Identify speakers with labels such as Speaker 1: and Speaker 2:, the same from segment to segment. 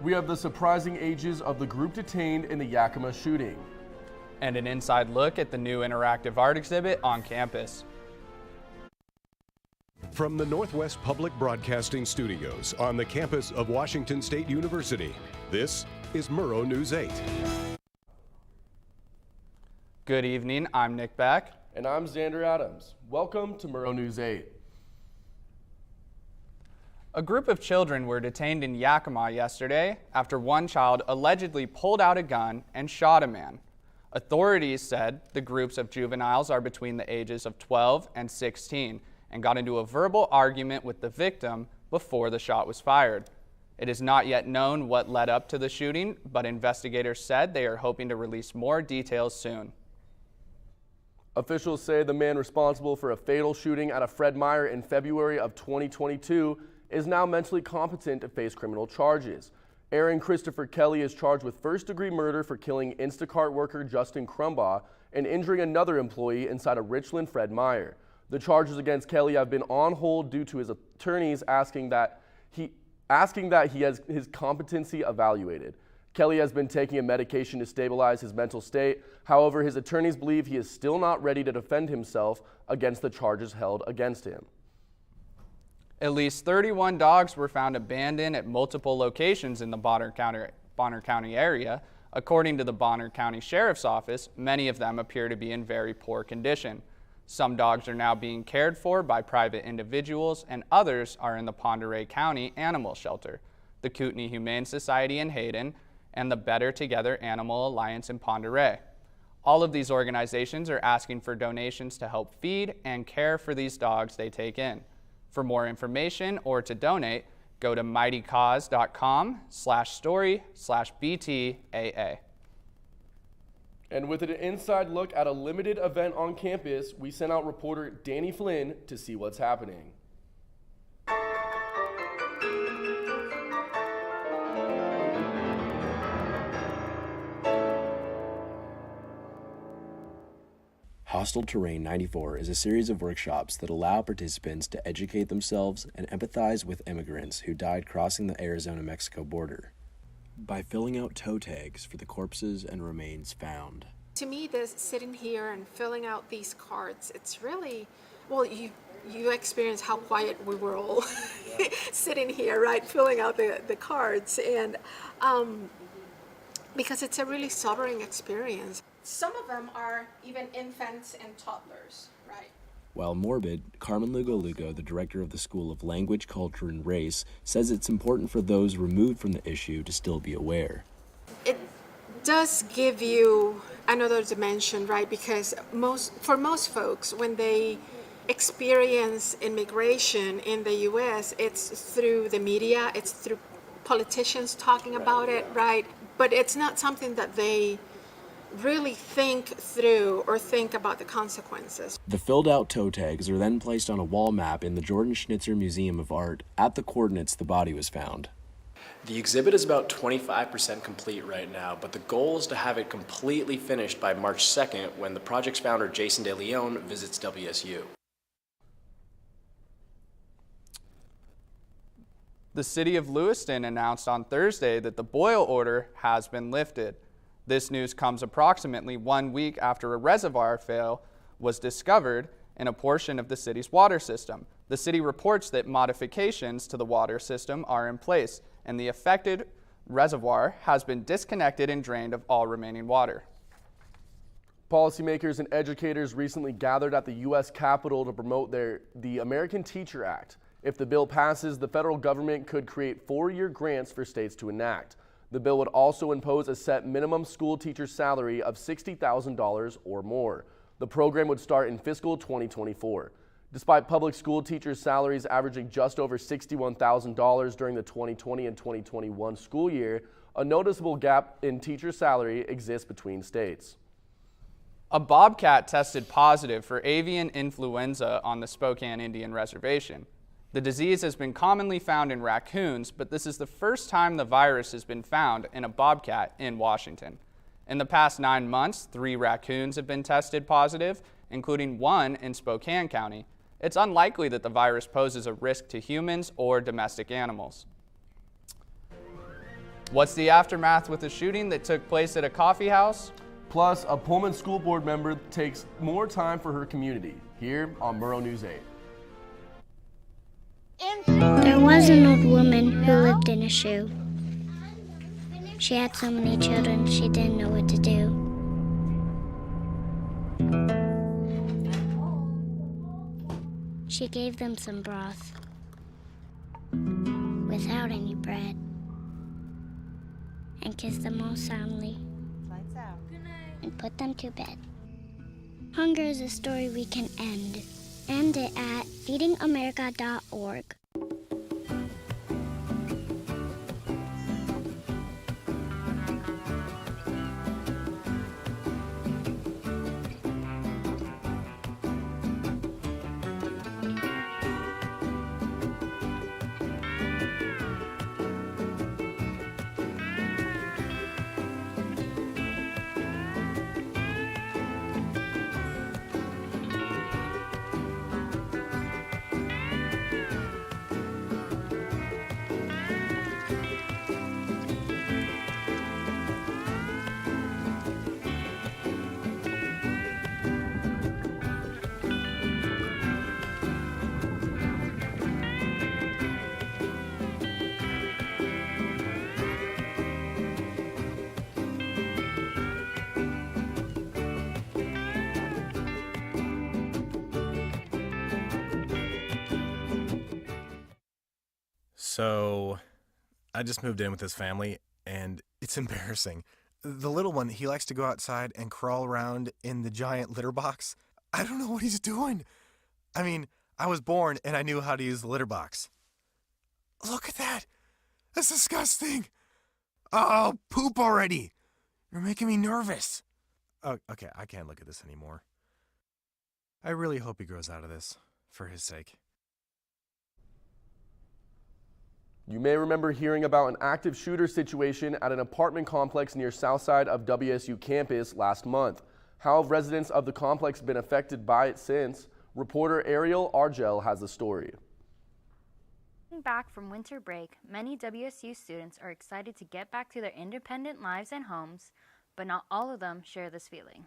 Speaker 1: We have the surprising ages of the group detained in the Yakima shooting.
Speaker 2: And an inside look at the new interactive art exhibit on campus.
Speaker 3: From the Northwest Public Broadcasting Studios on the campus of Washington State University, this is Murrow News 8.
Speaker 2: Good evening, I'm Nick Beck.
Speaker 1: And I'm Xander Adams. Welcome to Murrow News 8.
Speaker 2: A group of children were detained in Yakima yesterday after one child allegedly pulled out a gun and shot a man. Authorities said the groups of juveniles are between the ages of 12 and 16 and got into a verbal argument with the victim before the shot was fired. It is not yet known what led up to the shooting, but investigators said they are hoping to release more details soon.
Speaker 1: Officials say the man responsible for a fatal shooting at a Fred Meyer in February of 2022 is now mentally competent to face criminal charges. Aaron Christopher Kelly is charged with first-degree murder for killing Instacart worker Justin Crumbaugh and injuring another employee inside a Richland Fred Meyer. The charges against Kelly have been on hold due to his attorneys asking that he has his competency evaluated. Kelly has been taking a medication to stabilize his mental state. However, his attorneys believe he is still not ready to defend himself against the charges held against him.
Speaker 2: At least 31 dogs were found abandoned at multiple locations in the Bonner County area. According to the Bonner County Sheriff's Office, many of them appear to be in very poor condition. Some dogs are now being cared for by private individuals, and others are in the Pend Oreille County Animal Shelter, the Kootenai Humane Society in Hayden, and the Better Together Animal Alliance in Pend Oreille. All of these organizations are asking for donations to help feed and care for these dogs they take in. For more information or to donate, go to mightycause.com/story/BTAA.
Speaker 1: And with an inside look at a limited event on campus, we sent out reporter Danny Flynn to see what's happening.
Speaker 4: Hostile Terrain 94 is a series of workshops that allow participants to educate themselves and empathize with immigrants who died crossing the Arizona-Mexico border by filling out toe tags for the corpses and remains found.
Speaker 5: To me, this sitting here and filling out these cards, it's really, well, you experience how quiet we were all sitting here, right, filling out the cards, and because it's a really sobering experience. Some of them are even infants and toddlers, right?
Speaker 4: While morbid, Carmen Lugo, the director of the School of Language, Culture, and Race, says it's important for those removed from the issue to still be aware.
Speaker 5: It does give you another dimension, right? Because for most folks, when they experience immigration in the U.S., it's through the media, it's through politicians talking about it, right? But it's not something that they really think through or think about the consequences.
Speaker 4: The filled out toe tags are then placed on a wall map in the Jordan Schnitzer Museum of Art at the coordinates the body was found.
Speaker 6: The exhibit is about 25% complete right now, but the goal is to have it completely finished by March 2nd when the project's founder Jason De Leon visits WSU.
Speaker 2: The city of Lewiston announced on Thursday that the boil order has been lifted. This news comes approximately 1 week after a reservoir fail was discovered in a portion of the city's water system. The city reports that modifications to the water system are in place, and the affected reservoir has been disconnected and drained of all remaining water.
Speaker 1: Policymakers and educators recently gathered at the U.S. Capitol to promote the American Teacher Act. If the bill passes, the federal government could create 4-year grants for states to enact. The bill would also impose a set minimum school teacher salary of $60,000 or more. The program would start in fiscal 2024. Despite public school teachers' salaries averaging just over $61,000 during the 2020 and 2021 school year, a noticeable gap in teacher salary exists between states.
Speaker 2: A bobcat tested positive for avian influenza on the Spokane Indian Reservation. The disease has been commonly found in raccoons, but this is the first time the virus has been found in a bobcat in Washington. In the past 9 months, 3 raccoons have been tested positive, including one in Spokane County. It's unlikely that the virus poses a risk to humans or domestic animals. What's the aftermath with the shooting that took place at a coffee house?
Speaker 1: Plus, a Pullman school board member takes more time for her community. Here on Murrow News 8.
Speaker 7: There was an old woman who lived in a shoe. She had so many children, she didn't know what to do. She gave them some broth without any bread and kissed them all soundly and put them to bed. Hunger is a story we can end. End it at feedingamerica.org.
Speaker 8: So, I just moved in with his family, and it's embarrassing. The little one, he likes to go outside and crawl around in the giant litter box. I don't know what he's doing. I mean, I was born and I knew how to use the litter box. Look at that. That's disgusting. Oh, poop already. You're making me nervous. Oh, okay, I can't look at this anymore. I really hope he grows out of this, for his sake.
Speaker 1: You may remember hearing about an active shooter situation at an apartment complex near south side of WSU campus last month. How have residents of the complex been affected by it since? Reporter Ariel Argel has the story.
Speaker 9: Back from winter break, many WSU students are excited to get back to their independent lives and homes, but not all of them share this feeling.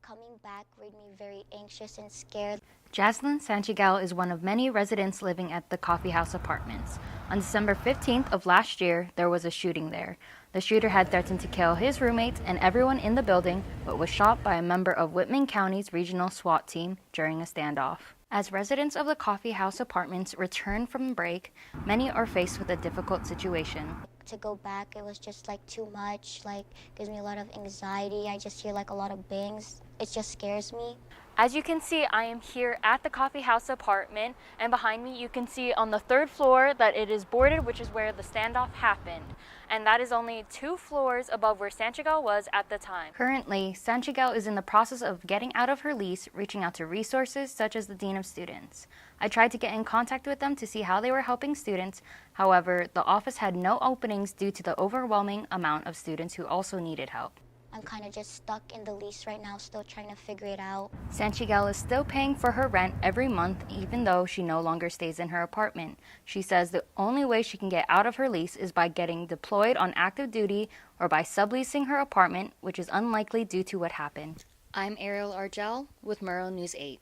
Speaker 7: Coming back made me very anxious and scared.
Speaker 9: Jaslyn Sanchigal is one of many residents living at the Coffee House Apartments. On December 15th of last year, there was a shooting there. The shooter had threatened to kill his roommates and everyone in the building, but was shot by a member of Whitman County's regional SWAT team during a standoff. As residents of the Coffee House Apartments return from break, many are faced with a difficult situation.
Speaker 7: To go back, it was just too much, gives me a lot of anxiety. I just hear a lot of bangs. It just scares me.
Speaker 9: As you can see, I am here at the Coffee House Apartment, and behind me you can see on the 3rd floor that it is boarded, which is where the standoff happened. And that is only 2 floors above where Sanchigal was at the time. Currently, Sanchigal is in the process of getting out of her lease, reaching out to resources such as the Dean of Students. I tried to get in contact with them to see how they were helping students. However, the office had no openings due to the overwhelming amount of students who also needed help.
Speaker 7: I'm kind of just stuck in the lease right now, still trying to figure it out.
Speaker 9: Sanchigal is still paying for her rent every month, even though she no longer stays in her apartment. She says the only way she can get out of her lease is by getting deployed on active duty or by subleasing her apartment, which is unlikely due to what happened. I'm Ariel Argel with Murrow News 8.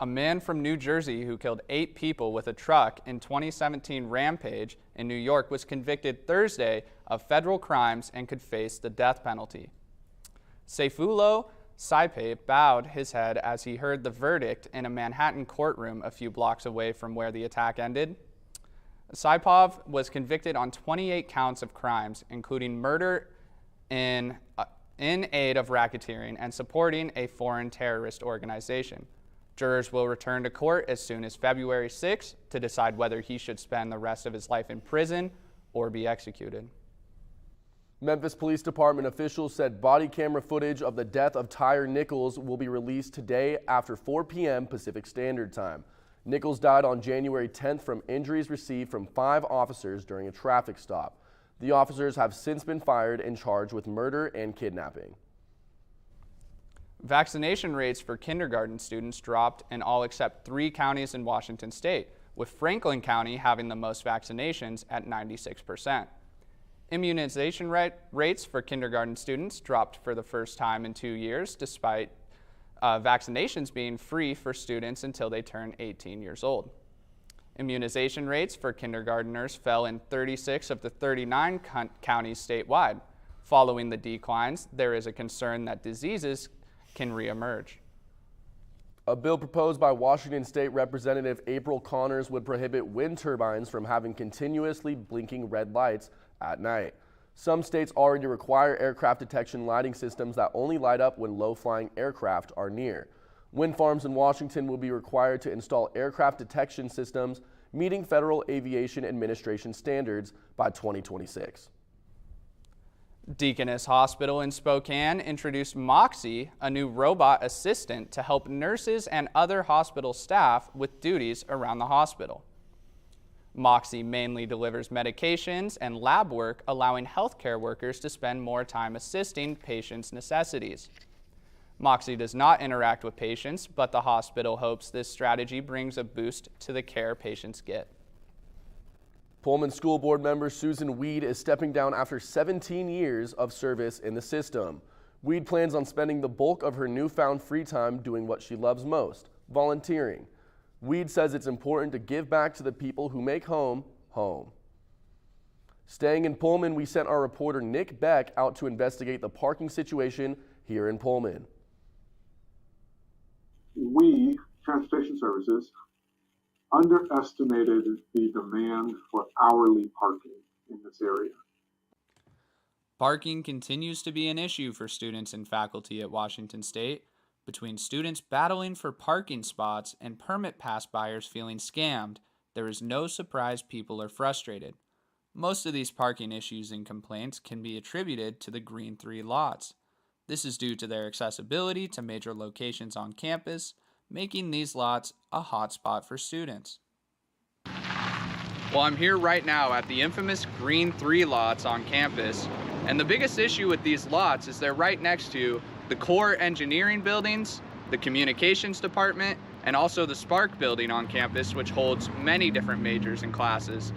Speaker 2: A man from New Jersey who killed 8 people with a truck in 2017 rampage in New York was convicted Thursday of federal crimes and could face the death penalty. Seyfulo Saipe bowed his head as he heard the verdict in a Manhattan courtroom a few blocks away from where the attack ended. Saipov was convicted on 28 counts of crimes, including murder in aid of racketeering and supporting a foreign terrorist organization. Jurors will return to court as soon as February 6th to decide whether he should spend the rest of his life in prison or be executed.
Speaker 1: Memphis Police Department officials said body camera footage of the death of Tyre Nichols will be released today after 4 p.m. Pacific Standard Time. Nichols died on January 10th from injuries received from 5 officers during a traffic stop. The officers have since been fired and charged with murder and kidnapping.
Speaker 2: Vaccination rates for kindergarten students dropped in all except 3 counties in Washington state, with Franklin County having the most vaccinations at 96%. Immunization rates for kindergarten students dropped for the first time in 2 years, despite vaccinations being free for students until they turn 18 years old. Immunization rates for kindergartners fell in 36 of the 39 counties statewide. Following the declines, there is a concern that diseases can reemerge.
Speaker 1: A bill proposed by Washington State Representative April Connors would prohibit wind turbines from having continuously blinking red lights at night. Some states already require aircraft detection lighting systems that only light up when low-flying aircraft are near. Wind farms in Washington will be required to install aircraft detection systems meeting Federal Aviation Administration standards by 2026.
Speaker 2: Deaconess Hospital in Spokane introduced Moxie, a new robot assistant to help nurses and other hospital staff with duties around the hospital. Moxie mainly delivers medications and lab work, allowing healthcare workers to spend more time assisting patients' necessities. Moxie does not interact with patients, but the hospital hopes this strategy brings a boost to the care patients get.
Speaker 1: Pullman School Board member Susan Weed is stepping down after 17 years of service in the system. Weed plans on spending the bulk of her newfound free time doing what she loves most, volunteering. Weed says it's important to give back to the people who make home, home. Staying in Pullman, we sent our reporter Nick Beck out to investigate the parking situation here in Pullman.
Speaker 10: We, Transportation Services, underestimated the demand for hourly parking in this area.
Speaker 2: Parking continues to be an issue for students and faculty at Washington State, between students battling for parking spots and permit pass buyers feeling scammed. There is no surprise people are frustrated. Most of these parking issues and complaints can be attributed to the Green 3 lots. This is due to their accessibility to major locations on campus, making these lots a hotspot for students. Well, I'm here right now at the infamous Green 3 lots on campus, and the biggest issue with these lots is they're right next to the core engineering buildings, the communications department, and also the Spark building on campus, which holds many different majors and classes.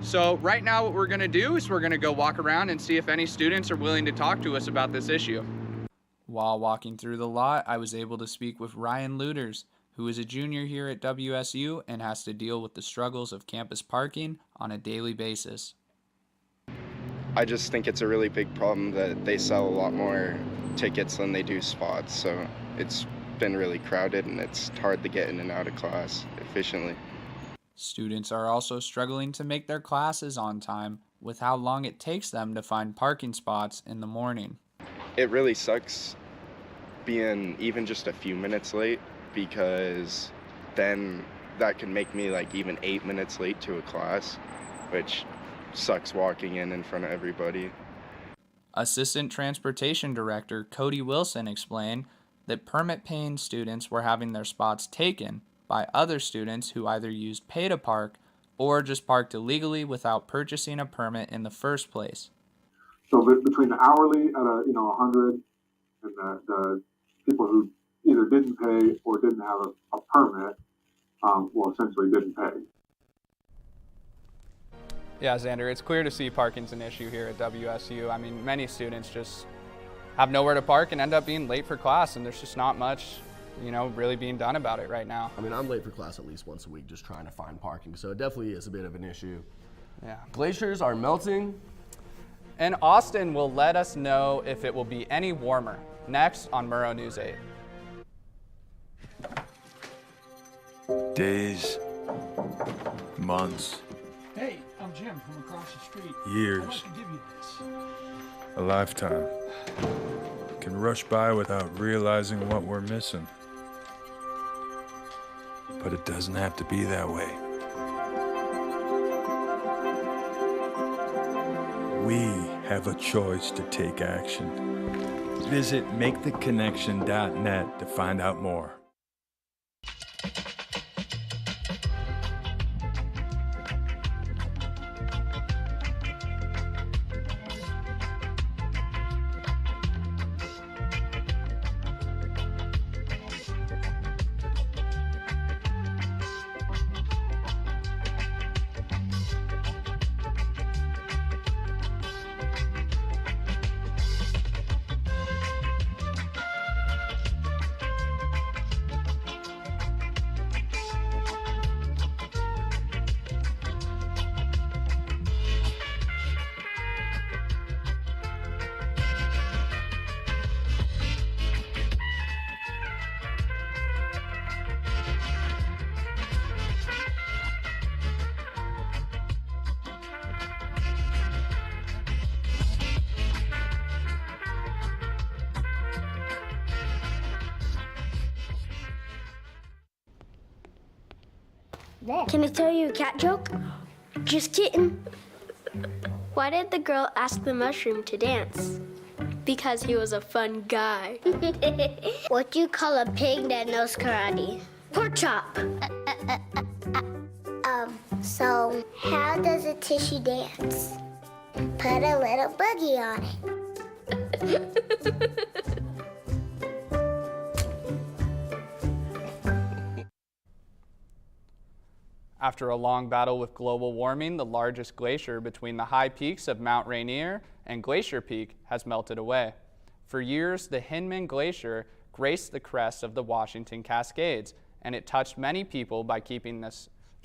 Speaker 2: So right now what we're gonna do is we're gonna go walk around and see if any students are willing to talk to us about this issue. While walking through the lot, I was able to speak with Ryan Luters, who is a junior here at WSU and has to deal with the struggles of campus parking on a daily basis.
Speaker 11: I just think it's a really big problem that they sell a lot more tickets than they do spots, so it's been really crowded and it's hard to get in and out of class efficiently.
Speaker 2: Students are also struggling to make their classes on time with how long it takes them to find parking spots in the morning.
Speaker 11: It really sucks being even just a few minutes late, because then that can make me like even 8 minutes late to a class, which sucks walking in front of everybody.
Speaker 2: Assistant Transportation Director Cody Wilson explained that permit-paying students were having their spots taken by other students who either used pay to park or just parked illegally without purchasing a permit in the first place.
Speaker 10: So between the hourly at 100 and the people who either didn't pay or didn't have a permit, essentially didn't pay.
Speaker 2: Yeah, Xander, it's clear to see parking's an issue here at WSU. I mean, many students just have nowhere to park and end up being late for class, and there's just not much, really being done about it right now.
Speaker 1: I mean, I'm late for class at least once a week just trying to find parking, so it definitely is a bit of an issue.
Speaker 2: Yeah.
Speaker 1: Glaciers are melting.
Speaker 2: And Austin will let us know if it will be any warmer. Next on Murrow News 8.
Speaker 12: Days, months.
Speaker 13: Hey, I'm Jim from across the street.
Speaker 12: Years.
Speaker 13: I'd like to give you this.
Speaker 12: A lifetime can rush by without realizing what we're missing. But it doesn't have to be that way. We have a choice to take action. Visit maketheconnection.net to find out more.
Speaker 7: Can I tell you a cat joke? Just kidding. Why did the girl ask the mushroom to dance? Because he was a fun guy. What do you call a pig that knows karate? Pork chop. So how does a tissue dance? Put a little boogie on it.
Speaker 2: After a long battle with global warming, the largest glacier between the high peaks of Mount Rainier and Glacier Peak has melted away. For years, the Hinman Glacier graced the crest of the Washington Cascades, and it touched many people by keeping the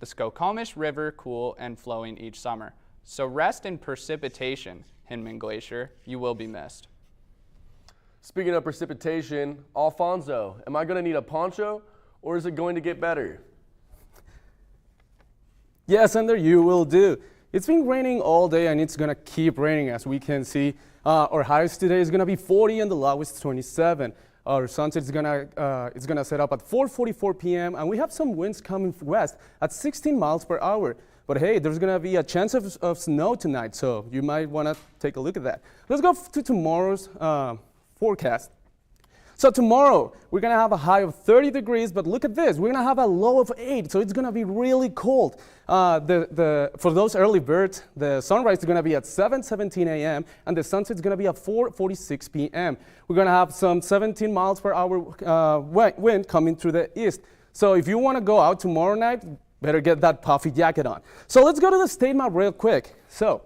Speaker 2: Skokomish River cool and flowing each summer. So rest in precipitation, Hinman Glacier. You will be missed.
Speaker 1: Speaking of precipitation, Alfonso, am I going to need a poncho or is it going to get better?
Speaker 14: Yes, Sander, you will do. It's been raining all day and it's going to keep raining, as we can see. Our highest today is going to be 40 and the lowest 27. Our sunset is gonna set up at 4:44 p.m. and we have some winds coming west at 16 miles per hour. But hey, there's gonna be a chance of snow tonight, so you might wanna take a look at that. Let's go to tomorrow's forecast. So tomorrow, we're gonna have a high of 30 degrees, but look at this, we're gonna have a low of 8, so it's gonna be really cold. For those early birds, the sunrise is gonna be at 7:17 a.m. and the sunset is gonna be at 4:46 p.m. We're gonna have some 17 miles per hour wind coming through the east. So if you wanna go out tomorrow night, better get that puffy jacket on. So let's go to the state map real quick. So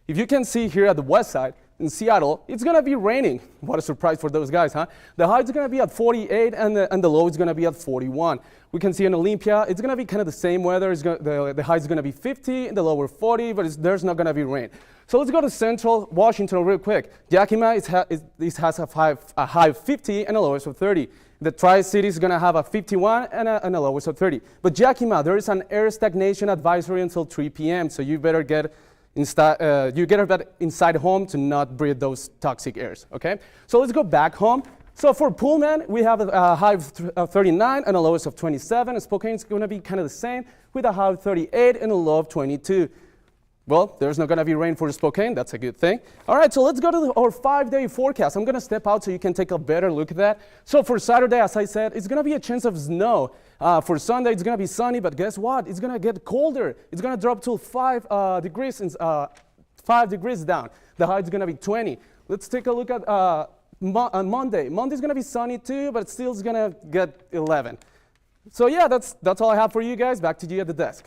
Speaker 14: if you can see here at the west side, in Seattle, it's going to be raining. What a surprise for those guys, huh? The high is going to be at 48 and the low is going to be at 41. We can see in Olympia, it's going to be kind of the same weather. The high is going to be 50 and the lower 40, but there's not going to be rain. So let's go to central Washington real quick. Yakima has a high of 50 and a low of 30. The Tri-City is going to have a 51 and a low of 30. But Yakima, there is an air stagnation advisory until 3 p.m., so you better get inside home to not breathe those toxic airs, okay? So let's go back home. So for Pullman, we have a high of 39 and a low of 27. Spokane is going to be kind of the same with a high of 38 and a low of 22. Well, there's not going to be rain for Spokane. That's a good thing. All right, so let's go to our 5-day forecast. I'm going to step out so you can take a better look at that. So for Saturday, as I said, it's going to be a chance of snow. For Sunday, it's going to be sunny, but guess what? It's going to get colder. It's going to drop to 5 degrees down. The high is going to be 20. Let's take a look at on Monday. Monday's going to be sunny too, but still it's going to get 11. So yeah, that's all I have for you guys. Back to you at the desk.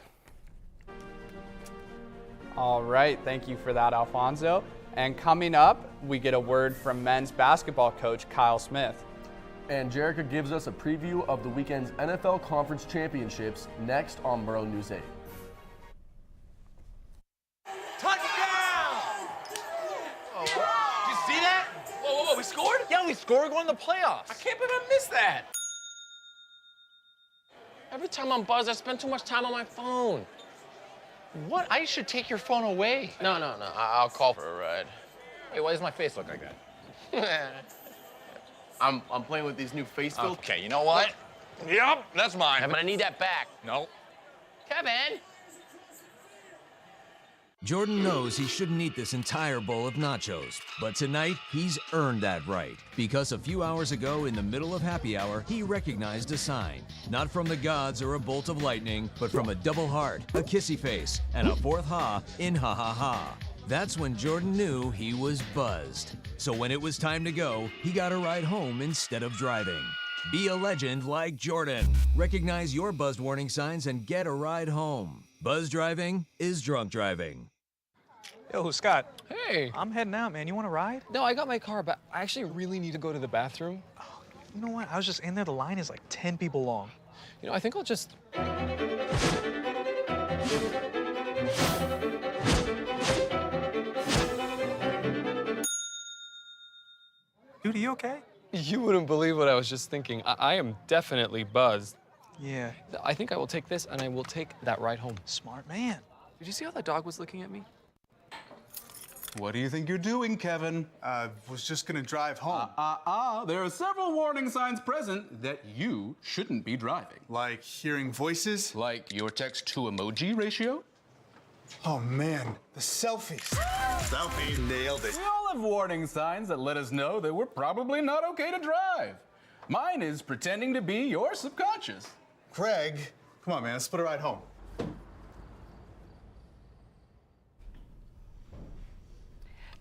Speaker 2: All right, thank you for that, Alfonso. And coming up, we get a word from men's basketball coach Kyle Smith.
Speaker 1: And Jerica gives us a preview of the weekend's NFL Conference Championships next on Murrow News 8.
Speaker 15: Touchdown! Oh, did you see that? Whoa, we scored? Yeah, we scored. We're going to the playoffs. I can't believe I missed that. Every time I'm buzzed, I spend too much time on my phone. What? I should take your phone away. No. I'll call for a ride. Hey, why does my face look like that?
Speaker 16: I'm playing with these new face filters.
Speaker 15: Okay, you know what? Yep, that's mine. But I need that back. No. Kevin!
Speaker 17: Jordan knows he shouldn't eat this entire bowl of nachos, but tonight he's earned that right because a few hours ago in the middle of happy hour, he recognized a sign, not from the gods or a bolt of lightning, but from a double heart, a kissy face, and a fourth ha in ha ha ha. That's when Jordan knew he was buzzed. So when it was time to go, he got a ride home instead of driving. Be a legend like Jordan. Recognize your buzzed warning signs and get a ride home. Buzz driving is drunk driving.
Speaker 18: Yo, Scott.
Speaker 15: Hey.
Speaker 18: I'm heading out, man. You want to ride?
Speaker 15: No, I got my car, but I actually really need to go to the bathroom.
Speaker 18: Oh, you know what? I was just in there. The line is like 10 people long.
Speaker 15: You know, I think I'll just...
Speaker 18: Dude, are you okay?
Speaker 15: You wouldn't believe what I was just thinking. I am definitely buzzed.
Speaker 18: Yeah.
Speaker 15: I think I will take this, and I will take that ride home.
Speaker 18: Smart man.
Speaker 15: Did you see how that dog was looking at me?
Speaker 19: What do you think you're doing, Kevin?
Speaker 8: Was just gonna drive home.
Speaker 19: There are several warning signs present that you shouldn't be driving.
Speaker 8: Like hearing voices?
Speaker 19: Like your text to emoji ratio?
Speaker 8: Oh man, the selfies. Selfie, nailed it.
Speaker 19: We all have warning signs that let us know that we're probably not okay to drive. Mine is pretending to be your subconscious.
Speaker 8: Craig, come on man, let's put a ride home.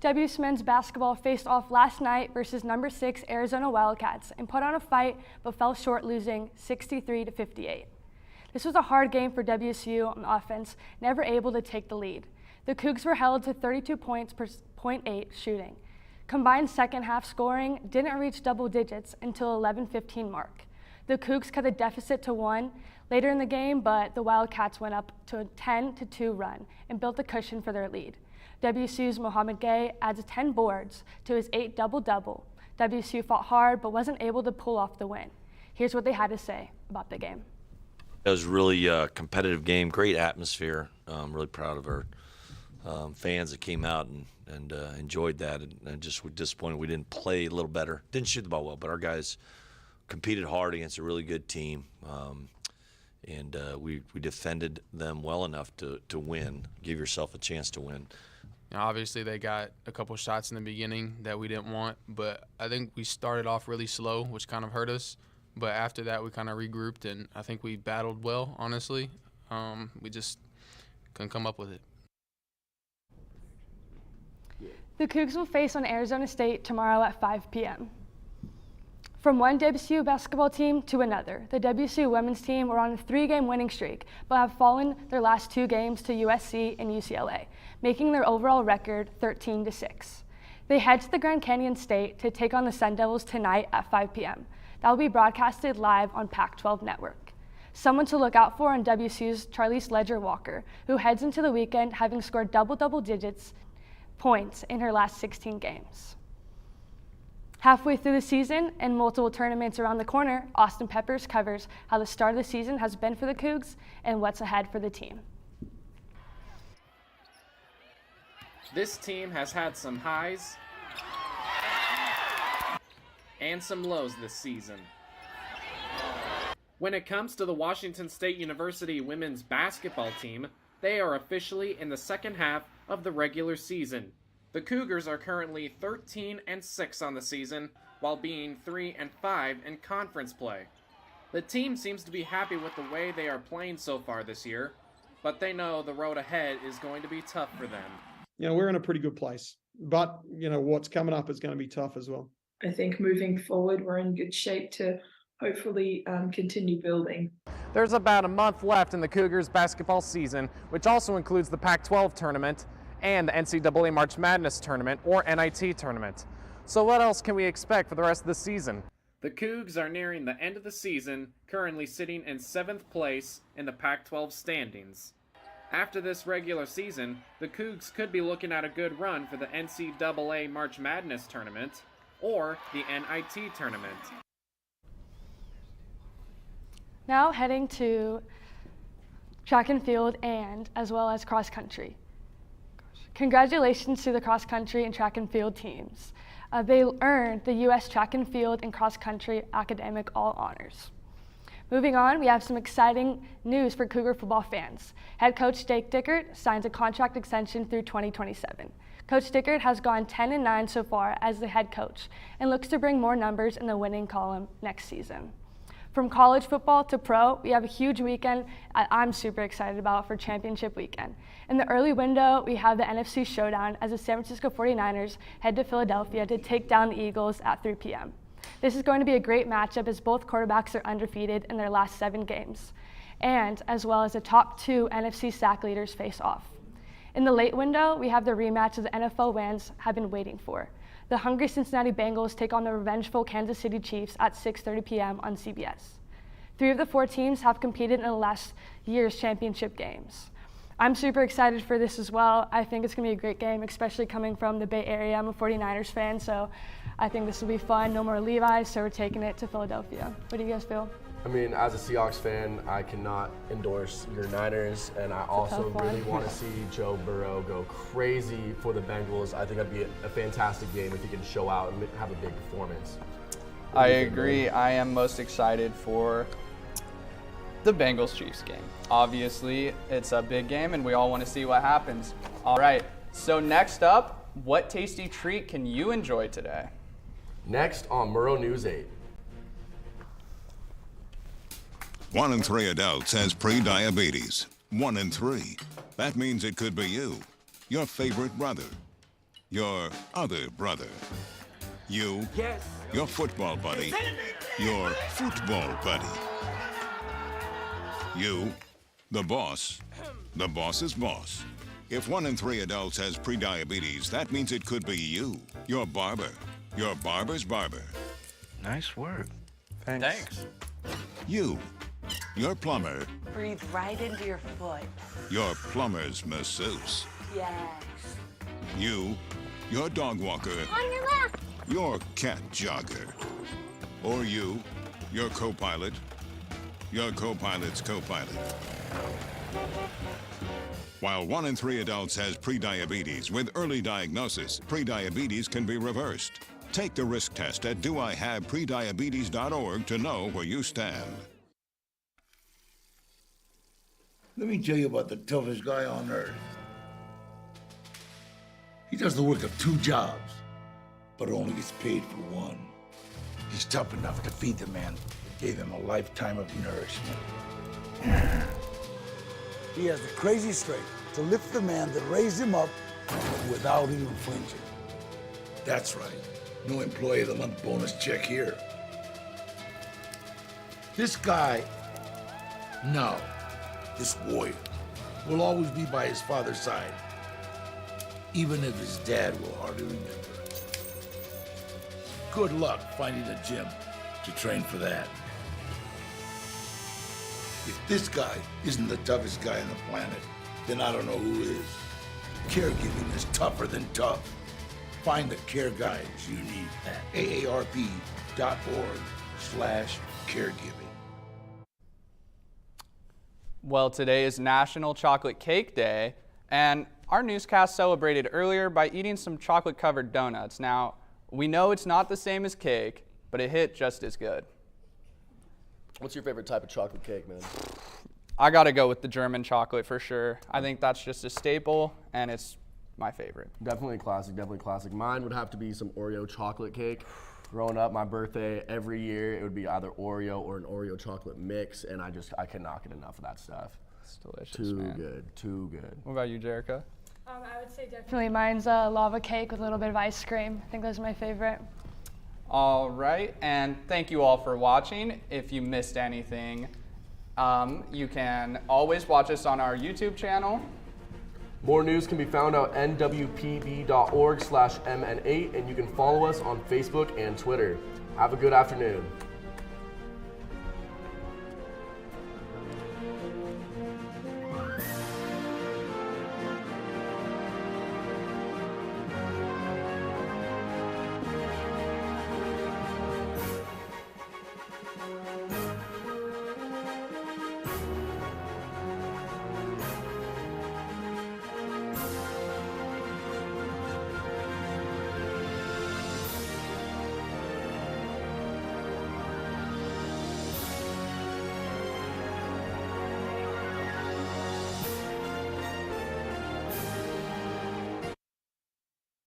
Speaker 20: WSU men's basketball faced off last night versus number 6 Arizona Wildcats and put on a fight but fell short, losing 63-58. This was a hard game for WSU on offense, never able to take the lead. The Cougs were held to 32 points per 0.8 shooting. Combined second half scoring didn't reach double digits until 11:15 mark. The Cougs cut the deficit to 1 later in the game, but the Wildcats went up to a 10-2 run and built a cushion for their lead. WSU's Mohamed Gay adds 10 boards to his 8 double-double. WSU fought hard but wasn't able to pull off the win. Here's what they had to say about the game.
Speaker 21: It was really a competitive game, great atmosphere. I'm really proud of our fans that came out and enjoyed that. And just were disappointed we didn't play a little better. Didn't shoot the ball well, but our guys competed hard against a really good team. And we defended them well enough to win, give yourself a chance to win.
Speaker 22: Obviously, they got a couple shots in the beginning that we didn't want, but I think we started off really slow, which kind of hurt us. But after that, we kind of regrouped, and I think we battled well, honestly. We just couldn't come up with it.
Speaker 20: The Cougs will face on Arizona State tomorrow at 5 p.m. From one WSU basketball team to another, the WSU women's team were on a 3-game winning streak, but have fallen their last 2 games to USC and UCLA, making their overall record 13-6. They head to the Grand Canyon State to take on the Sun Devils tonight at 5 p.m. That will be broadcasted live on Pac-12 Network. Someone to look out for on WSU's Charlize Ledger-Walker, who heads into the weekend having scored double digits points in her last 16 games. Halfway through the season and multiple tournaments around the corner, Austin Peppers covers how the start of the season has been for the Cougs and what's ahead for the team.
Speaker 23: This team has had some highs and some lows this season. When it comes to the Washington State University women's basketball team, they are officially in the second half of the regular season. The Cougars are currently 13-6 on the season, while being 3-5 in conference play. The team seems to be happy with the way they are playing so far this year, but they know the road ahead is going to be tough for them.
Speaker 24: We're in a pretty good place, but, what's coming up is going to be tough as well.
Speaker 25: I think moving forward, we're in good shape to hopefully continue building.
Speaker 23: There's about a month left in the Cougars basketball season, which also includes the Pac-12 tournament and the NCAA March Madness tournament, or NIT tournament. So what else can we expect for the rest of the season? The Cougs are nearing the end of the season, currently sitting in 7th place in the Pac-12 standings. After this regular season, the Cougs could be looking at a good run for the NCAA March Madness tournament or the NIT tournament.
Speaker 20: Now heading to track and field and as well as cross country. Congratulations to the cross country and track and field teams. They earned the U.S. Track and Field and Cross Country Academic All Honors. Moving on, we have some exciting news for Cougar football fans. Head coach Jake Dickert signs a contract extension through 2027. Coach Dickert has gone 10-9 so far as the head coach and looks to bring more numbers in the winning column next season. From college football to pro, we have a huge weekend I'm super excited about for championship weekend. In the early window, we have the NFC Showdown as the San Francisco 49ers head to Philadelphia to take down the Eagles at 3 p.m. This is going to be a great matchup as both quarterbacks are undefeated in their last 7 games, and as well as the top 2 NFC sack leaders face off. In the late window, we have the rematch of the NFL fans have been waiting for. The hungry Cincinnati Bengals take on the revengeful Kansas City Chiefs at 6:30 p.m. on CBS. 3 of the 4 teams have competed in the last year's championship games. I'm super excited for this as well. I think it's going to be a great game, especially coming from the Bay Area. I'm a 49ers fan, so I think this will be fun. No more Levi's, so we're taking it to Philadelphia. What do you guys feel?
Speaker 1: I mean, as a Seahawks fan, I cannot endorse your Niners, and I also really want to see Joe Burrow go crazy for the Bengals. I think that'd be a fantastic game if he can show out and have a big performance.
Speaker 2: I agree. I am most excited for the Bengals-Chiefs game. Obviously, it's a big game, and we all want to see what happens. All right, so next up, what tasty treat can you enjoy today?
Speaker 1: Next on Murrow News 8.
Speaker 3: 1 in 3 adults has pre-diabetes. 1 in 3. That means it could be you, your favorite brother, your other brother, you, your football buddy, your football buddy, you, the boss, the boss's boss. If 1 in 3 adults has pre-diabetes, that means it could be you, your barber, your barber's barber.
Speaker 4: Nice work.
Speaker 14: Thanks.
Speaker 3: You, your plumber,
Speaker 5: Breathe right into your foot.
Speaker 3: your plumber's masseuse.
Speaker 5: Yes.
Speaker 3: You, your dog walker,
Speaker 5: On your left.
Speaker 3: your cat jogger. Or you, your co-pilot, your co-pilot's co-pilot. While 1 in 3 adults has prediabetes, with early diagnosis, prediabetes can be reversed. Take the risk test at doihaveprediabetes.org to know where you stand.
Speaker 6: Let me tell you about the toughest guy on earth. He does the work of 2 jobs, but only gets paid for 1. He's tough enough to feed the man that gave him a lifetime of nourishment. He has the crazy strength to lift the man that raised him up without even flinching. That's right. No employee of the month bonus check here. This guy, no, this warrior, will always be by his father's side, even if his dad will hardly remember. Good luck finding a gym to train for that. If this guy isn't the toughest guy on the planet, then I don't know who is. Caregiving is tougher than tough. Find the care guides you need at aarp.org/caregiving.
Speaker 2: Well, today is National Chocolate Cake Day, and our newscast celebrated earlier by eating some chocolate-covered donuts. Now, we know it's not the same as cake, but it hit just as good.
Speaker 1: What's your favorite type of chocolate cake, man?
Speaker 2: I gotta go with the German chocolate for sure. I think that's just a staple, and it's my favorite.
Speaker 1: Definitely a classic, definitely a classic. Mine would have to be some Oreo chocolate cake. Growing up, my birthday, every year, it would be either Oreo or an Oreo chocolate mix, and I cannot get enough of that stuff.
Speaker 2: It's delicious,
Speaker 1: Too
Speaker 2: man.
Speaker 1: good, too good.
Speaker 2: What about you, Jerica?
Speaker 20: I would say definitely mine's a lava cake with a little bit of ice cream. I think those are my favorite.
Speaker 2: All right, and thank you all for watching. If you missed anything, you can always watch us on our YouTube channel.
Speaker 1: More news can be found at nwpb.org/mn8, and you can follow us on Facebook and Twitter. Have a good afternoon.